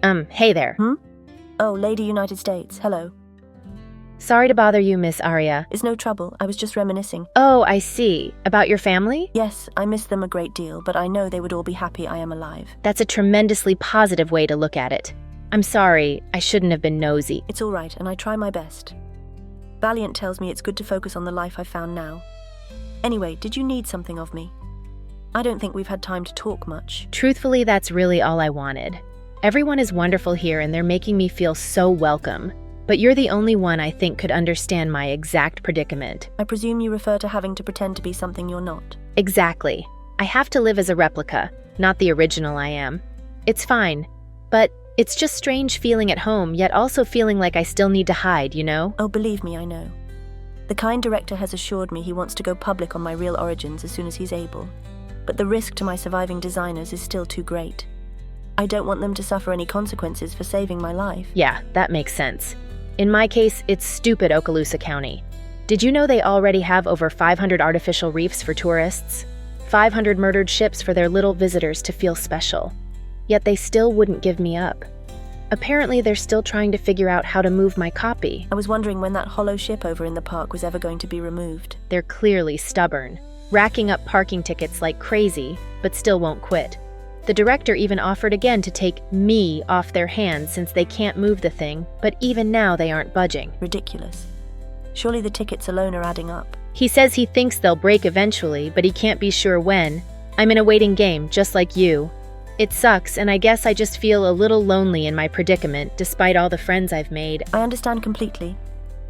Hey there. Oh, Lady United States, hello. Sorry to bother you, Miss Aria. It's no trouble, I was just reminiscing. Oh, I see. About your family? Yes, I miss them a great deal, but I know they would all be happy I am alive. That's a tremendously positive way to look at it. I'm sorry, I shouldn't have been nosy. It's all right, and I try my best. Valiant tells me it's good to focus on the life I've found now. Anyway, did you need something of me? I don't think we've had time to talk much. Truthfully, that's really all I wanted. Everyone is wonderful here and they're making me feel so welcome. But you're the only one I think could understand my exact predicament. I presume you refer to having to pretend to be something you're not. Exactly. I have to live as a replica, not the original I am. It's fine, but it's just strange feeling at home, yet also feeling like I still need to hide, you know? Oh, believe me, I know. The kind director has assured me he wants to go public on my real origins as soon as he's able. But the risk to my surviving designers is still too great. I don't want them to suffer any consequences for saving my life. Yeah, that makes sense. In my case, it's stupid Okaloosa County. Did you know they already have over 500 artificial reefs for tourists? 500 murdered ships for their little visitors to feel special. Yet they still wouldn't give me up. Apparently, they're still trying to figure out how to move my copy. I was wondering when that hollow ship over in the park was ever going to be removed. They're clearly stubborn, racking up parking tickets like crazy, but still won't quit. The director even offered again to take me off their hands since they can't move the thing, but even now they aren't budging. Ridiculous. Surely the tickets alone are adding up. He says he thinks they'll break eventually, but he can't be sure when. I'm in a waiting game, just like you. It sucks, and I guess I just feel a little lonely in my predicament, despite all the friends I've made. I understand completely.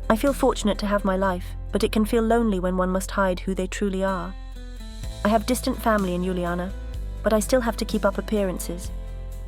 I feel fortunate to have my life, but it can feel lonely when one must hide who they truly are. I have distant family in Juliana, but I still have to keep up appearances.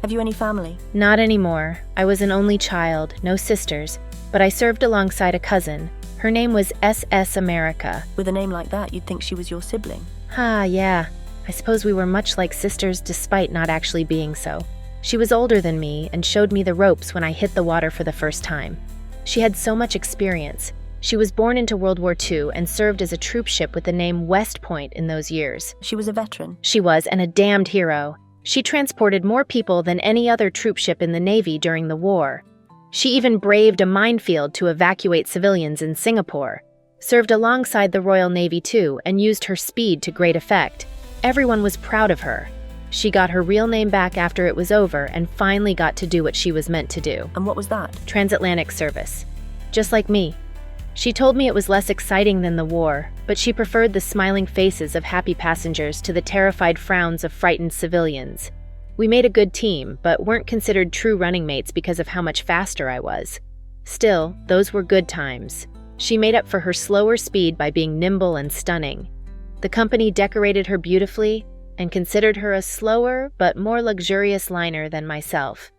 Have you any family? Not anymore. I was an only child, no sisters, but I served alongside a cousin. Her name was SS America. With a name like that, you'd think she was your sibling. Yeah. I suppose we were much like sisters despite not actually being so. She was older than me and showed me the ropes when I hit the water for the first time. She had so much experience. She was born into World War II and served as a troop ship with the name West Point in those years. She was a veteran. She was, and a damned hero. She transported more people than any other troop ship in the Navy during the war. She even braved a minefield to evacuate civilians in Singapore. Served alongside the Royal Navy too, and used her speed to great effect. Everyone was proud of her. She got her real name back after it was over and finally got to do what she was meant to do. And what was that? Transatlantic service. Just like me. She told me it was less exciting than the war, but she preferred the smiling faces of happy passengers to the terrified frowns of frightened civilians. We made a good team, but weren't considered true running mates because of how much faster I was. Still, those were good times. She made up for her slower speed by being nimble and stunning. The company decorated her beautifully and considered her a slower but more luxurious liner than myself.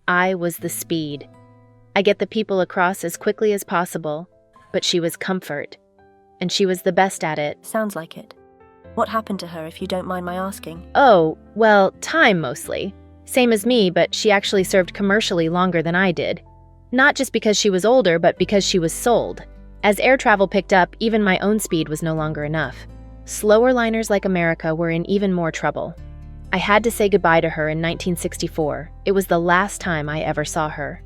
I was the speed. I get the people across as quickly as possible, but she was comfort, and she was the best at it. Sounds like it. What happened to her, if you don't mind my asking? Oh, well, time mostly. Same as me, but she actually served commercially longer than I did. Not just because she was older, but because she was sold. As air travel picked up, even my own speed was no longer enough. Slower liners like America were in even more trouble. I had to say goodbye to her in 1964. It was the last time I ever saw her.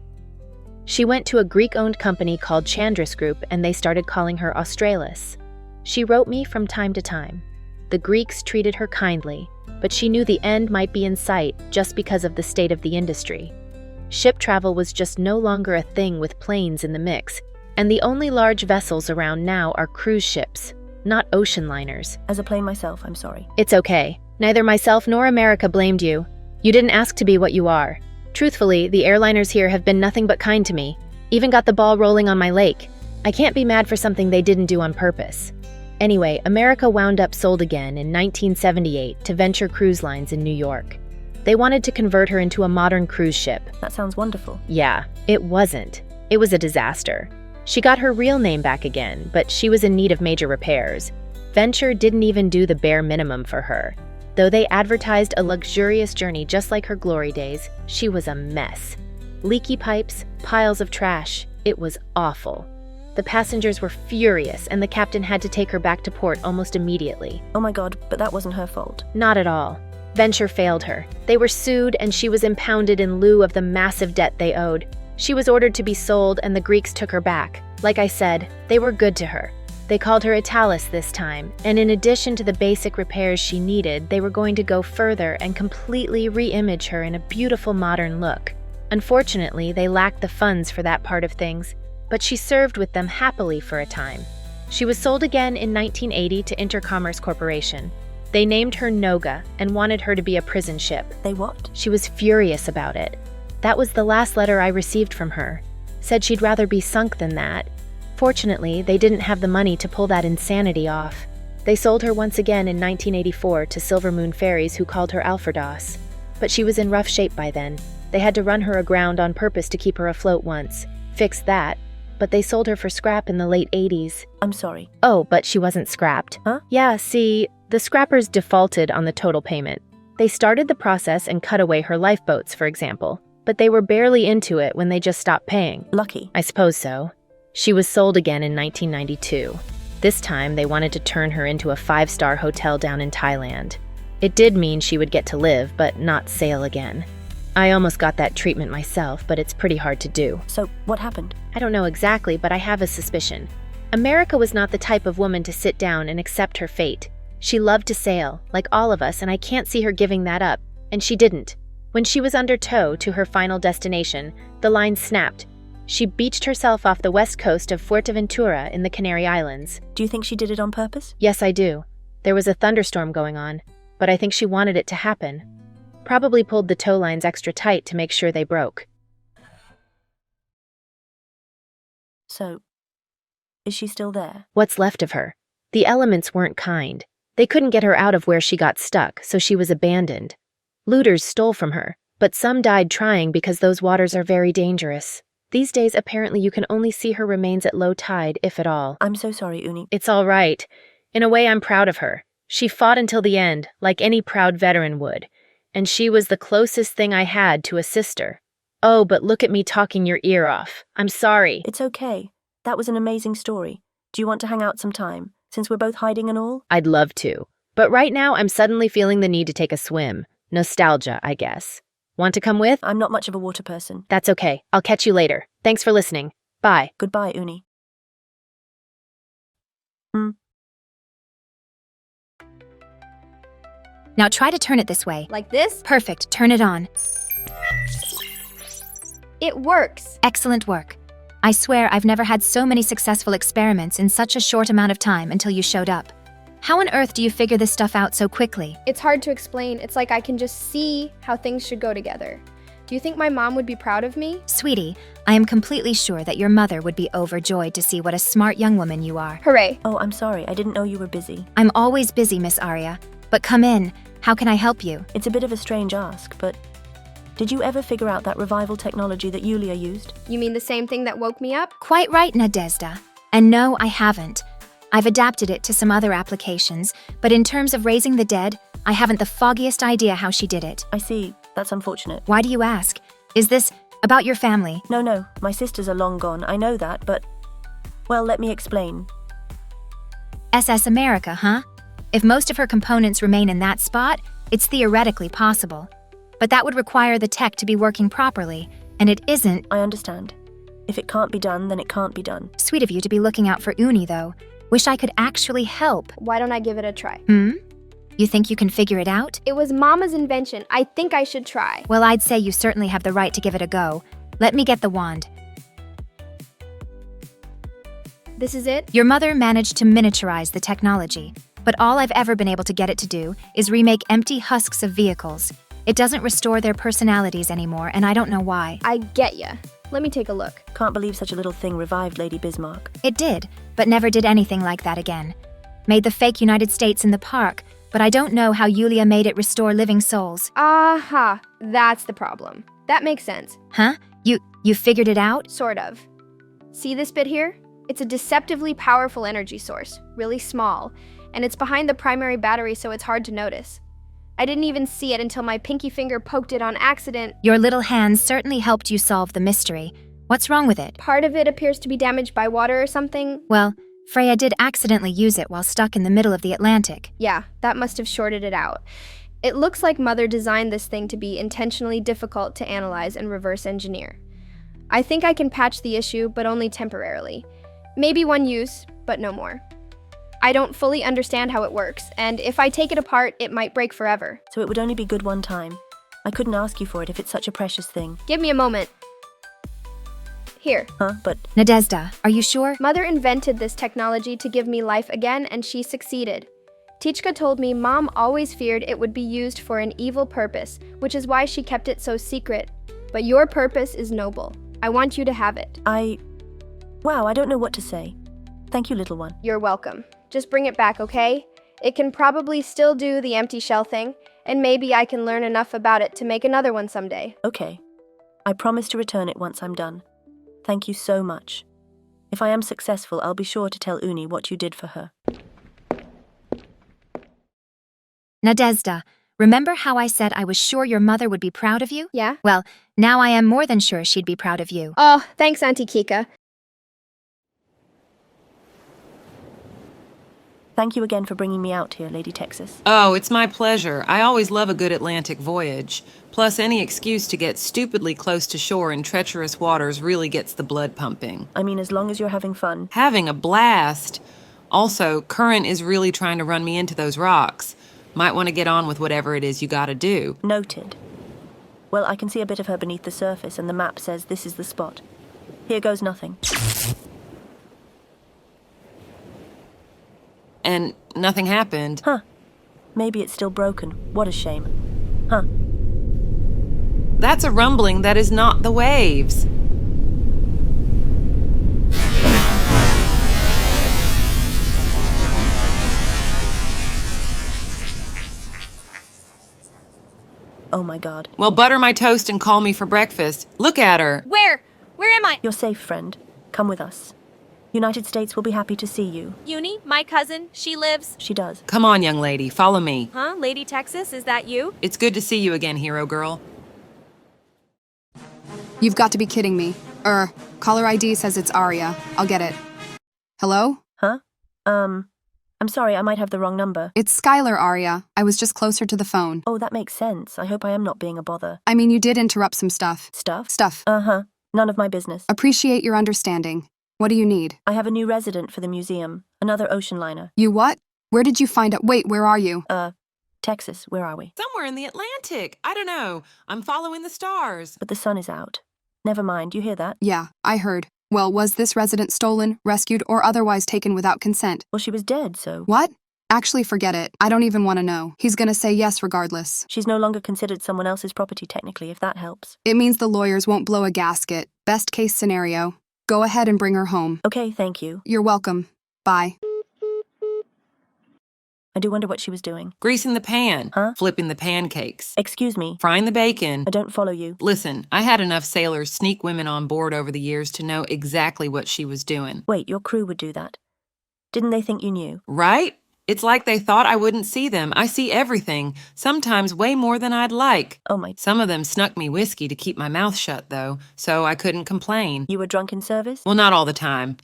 She went to a Greek-owned company called Chandris Group, and they started calling her Australis. She wrote me from time to time. The Greeks treated her kindly, but she knew the end might be in sight just because of the state of the industry. Ship travel was just no longer a thing with planes in the mix, and the only large vessels around now are cruise ships, not ocean liners. As a plane myself, I'm sorry. It's okay. Neither myself nor America blamed you. You didn't ask to be what you are. Truthfully, the airliners here have been nothing but kind to me. Even got the ball rolling on my lake. I can't be mad for something they didn't do on purpose. Anyway, America wound up sold again in 1978 to Venture Cruise Lines in New York. They wanted to convert her into a modern cruise ship. That sounds wonderful. Yeah, it wasn't. It was a disaster. She got her real name back again, but she was in need of major repairs. Venture didn't even do the bare minimum for her. Though they advertised a luxurious journey just like her glory days, she was a mess. Leaky pipes, piles of trash. It was awful. The passengers were furious, and the captain had to take her back to port almost immediately. Oh my God, but that wasn't her fault. Not at all. Venture failed her. They were sued and she was impounded in lieu of the massive debt they owed. She was ordered to be sold and the Greeks took her back. Like I said, they were good to her. They called her Italis this time, and in addition to the basic repairs she needed, they were going to go further and completely re-image her in a beautiful modern look. Unfortunately, they lacked the funds for that part of things, but she served with them happily for a time. She was sold again in 1980 to Intercommerce Corporation. They named her Noga and wanted her to be a prison ship. They what? She was furious about it. That was the last letter I received from her. Said she'd rather be sunk than that. Fortunately, they didn't have the money to pull that insanity off. They sold her once again in 1984 to Silver Moon Ferries, who called her Alfredos. But she was in rough shape by then. They had to run her aground on purpose to keep her afloat once. Fixed that. But they sold her for scrap in the late 80s. I'm sorry. Oh, but she wasn't scrapped. Huh? Yeah, see, the scrappers defaulted on the total payment. They started the process and cut away her lifeboats, for example. But they were barely into it when they just stopped paying. Lucky. I suppose so. She was sold again in 1992. This time, they wanted to turn her into a 5-star hotel down in Thailand. It did mean she would get to live, but not sail again. I almost got that treatment myself, but it's pretty hard to do. So, what happened? I don't know exactly, but I have a suspicion. America was not the type of woman to sit down and accept her fate. She loved to sail, like all of us, and I can't see her giving that up. And she didn't. When she was under tow to her final destination, the line snapped. She beached herself off the west coast of Fuerteventura in the Canary Islands. Do you think she did it on purpose? Yes, I do. There was a thunderstorm going on, but I think she wanted it to happen. Probably pulled the tow lines extra tight to make sure they broke. So, is she still there? What's left of her? The elements weren't kind. They couldn't get her out of where she got stuck, so she was abandoned. Looters stole from her, but some died trying because those waters are very dangerous. These days, apparently you can only see her remains at low tide, if at all. I'm so sorry, Uni. It's all right. In a way, I'm proud of her. She fought until the end, like any proud veteran would. And she was the closest thing I had to a sister. Oh, but look at me talking your ear off. I'm sorry. It's okay. That was an amazing story. Do you want to hang out sometime, since we're both hiding and all? I'd love to. But right now, I'm suddenly feeling the need to take a swim. Nostalgia, I guess. Want to come with? I'm not much of a water person. That's okay. I'll catch you later. Thanks for listening. Bye. Goodbye, Uni. Now try to turn it this way. Like this? Perfect. Turn it on. It works. Excellent work. I swear I've never had so many successful experiments in such a short amount of time until you showed up. How on earth do you figure this stuff out so quickly? It's hard to explain. It's like I can just see how things should go together. Do you think my mom would be proud of me? Sweetie, I am completely sure that your mother would be overjoyed to see what a smart young woman you are. Hooray. Oh, I'm sorry. I didn't know you were busy. I'm always busy, Miss Aria. But come in. How can I help you? It's a bit of a strange ask, but did you ever figure out that revival technology that Yulia used? You mean the same thing that woke me up? Quite right, Nadezhda. And no, I haven't. I've adapted it to some other applications, but in terms of raising the dead, I haven't the foggiest idea how she did it. I see. That's unfortunate. Why do you ask? Is this about your family? No. My sisters are long gone. I know that, but... Well, let me explain. SS America, huh? If most of her components remain in that spot, it's theoretically possible. But that would require the tech to be working properly, and it isn't. I understand. If it can't be done, then it can't be done. Sweet of you to be looking out for Uni, though. Wish I could actually help. Why don't I give it a try? You think you can figure it out? It was Mama's invention. I think I should try. Well, I'd say you certainly have the right to give it a go. Let me get the wand. This is it? Your mother managed to miniaturize the technology, but all I've ever been able to get it to do is remake empty husks of vehicles. It doesn't restore their personalities anymore, and I don't know why. I get ya. Let me take a look. Can't believe such a little thing revived Lady Bismarck. It did, but never did anything like that again. Made the fake United States in the park, but I don't know how Yulia made it restore living souls. Aha, that's the problem. That makes sense. Huh? You figured it out? Sort of. See this bit here? It's a deceptively powerful energy source, really small, and it's behind the primary battery, so it's hard to notice. I didn't even see it until my pinky finger poked it on accident. Your little hands certainly helped you solve the mystery. What's wrong with it? Part of it appears to be damaged by water or something. Well, Freya did accidentally use it while stuck in the middle of the Atlantic. Yeah, that must have shorted it out. It looks like Mother designed this thing to be intentionally difficult to analyze and reverse engineer. I think I can patch the issue, but only temporarily. Maybe one use, but no more. I don't fully understand how it works, and if I take it apart, it might break forever. So it would only be good one time. I couldn't ask you for it if it's such a precious thing. Give me a moment. Here. Huh? But Nadezhda, are you sure? Mother invented this technology to give me life again, and she succeeded. Tichka told me Mom always feared it would be used for an evil purpose, which is why she kept it so secret. But your purpose is noble. I want you to have it. Wow, I don't know what to say. Thank you, little one. You're welcome. Just bring it back, okay? It can probably still do the empty shell thing, and maybe I can learn enough about it to make another one someday. Okay. I promise to return it once I'm done. Thank you so much. If I am successful, I'll be sure to tell Uni what you did for her. Nadezhda, remember how I said I was sure your mother would be proud of you? Yeah? Well, now I am more than sure she'd be proud of you. Oh, thanks, Auntie Kika. Thank you again for bringing me out here, Lady Texas. Oh, it's my pleasure. I always love a good Atlantic voyage. Plus, any excuse to get stupidly close to shore in treacherous waters really gets the blood pumping. I mean, as long as you're having fun. Having a blast. Also, Current is really trying to run me into those rocks. Might want to get on with whatever it is you gotta do. Noted. Well, I can see a bit of her beneath the surface, and the map says this is the spot. Here goes nothing. And nothing happened. Huh. Maybe it's still broken. What a shame. Huh. That's a rumbling that is not the waves. Oh my god. Well, butter my toast and call me for breakfast. Look at her. Where? Where am I? You're safe, friend. Come with us. United States will be happy to see you. Uni, my cousin, she lives. She does. Come on, young lady, follow me. Huh? Lady Texas, is that you? It's good to see you again, hero girl. You've got to be kidding me. Caller ID says it's Aria. I'll get it. Hello? Huh? I'm sorry, I might have the wrong number. It's Skylar, Aria. I was just closer to the phone. Oh, that makes sense. I hope I am not being a bother. I mean, you did interrupt some stuff. Stuff? Uh-huh. None of my business. Appreciate your understanding. What do you need? I have a new resident for the museum. Another ocean liner. You what? Where did you find out? Wait, where are you? Texas, where are we? Somewhere in the Atlantic. I don't know. I'm following the stars. But the sun is out. Never mind, you hear that? Yeah, I heard. Well, was this resident stolen, rescued, or otherwise taken without consent? Well, she was dead, so... What? Actually, forget it. I don't even want to know. He's gonna say yes regardless. She's no longer considered someone else's property technically, if that helps. It means the lawyers won't blow a gasket. Best case scenario. Go ahead and bring her home. Okay, thank you. You're welcome. Bye. I do wonder what she was doing. Greasing the pan. Huh? Flipping the pancakes. Excuse me. Frying the bacon. I don't follow you. Listen, I had enough sailors sneak women on board over the years to know exactly what she was doing. Wait, your crew would do that? Didn't they think you knew? Right? It's like they thought I wouldn't see them. I see everything, sometimes way more than I'd like. Oh my... Some of them snuck me whiskey to keep my mouth shut, though, so I couldn't complain. You were drunk in service? Well, not all the time.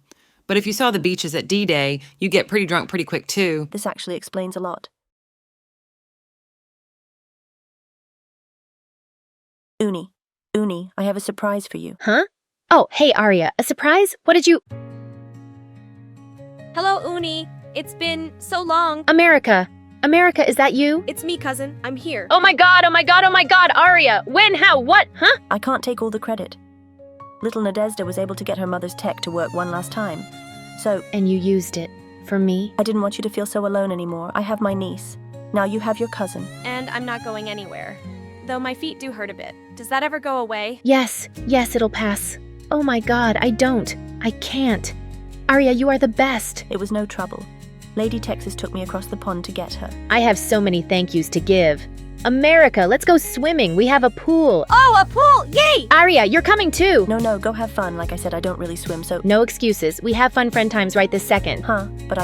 But if you saw the beaches at D-Day, you get pretty drunk pretty quick, too. This actually explains a lot. Uni, I have a surprise for you. Huh? Oh, hey, Aria, a surprise? What did you... Hello, Uni. It's been so long. America, is that you? It's me, cousin. I'm here. Oh my god, Aria! When, how, what, huh? I can't take all the credit. Little Nadezhda was able to get her mother's tech to work one last time. So... And you used it. For me? I didn't want you to feel so alone anymore. I have my niece. Now you have your cousin. And I'm not going anywhere. Though my feet do hurt a bit. Does that ever go away? Yes, it'll pass. Oh my god, I can't. Aria, you are the best. It was no trouble. Lady Texas took me across the pond to get her. I have so many thank yous to give. America, let's go swimming. We have a pool. Oh, a pool! Yay! Aria, you're coming too. No, go have fun. Like I said, I don't really swim, so... No excuses. We have fun friend times right this second. Huh, but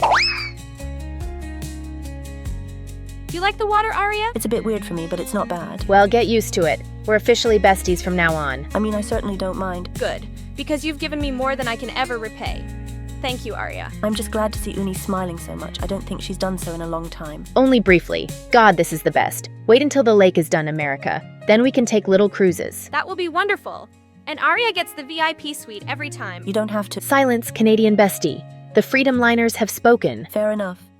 Do you like the water, Aria? It's a bit weird for me, but it's not bad. Well, get used to it. We're officially besties from now on. I mean, I certainly don't mind. Good, because you've given me more than I can ever repay. Thank you, Aria. I'm just glad to see Uni smiling so much. I don't think she's done so in a long time. Only briefly. God, this is the best. Wait until the lake is done, America. Then we can take little cruises. That will be wonderful. And Aria gets the VIP suite every time. You don't have to. Silence, Canadian bestie. The Freedom Liners have spoken. Fair enough.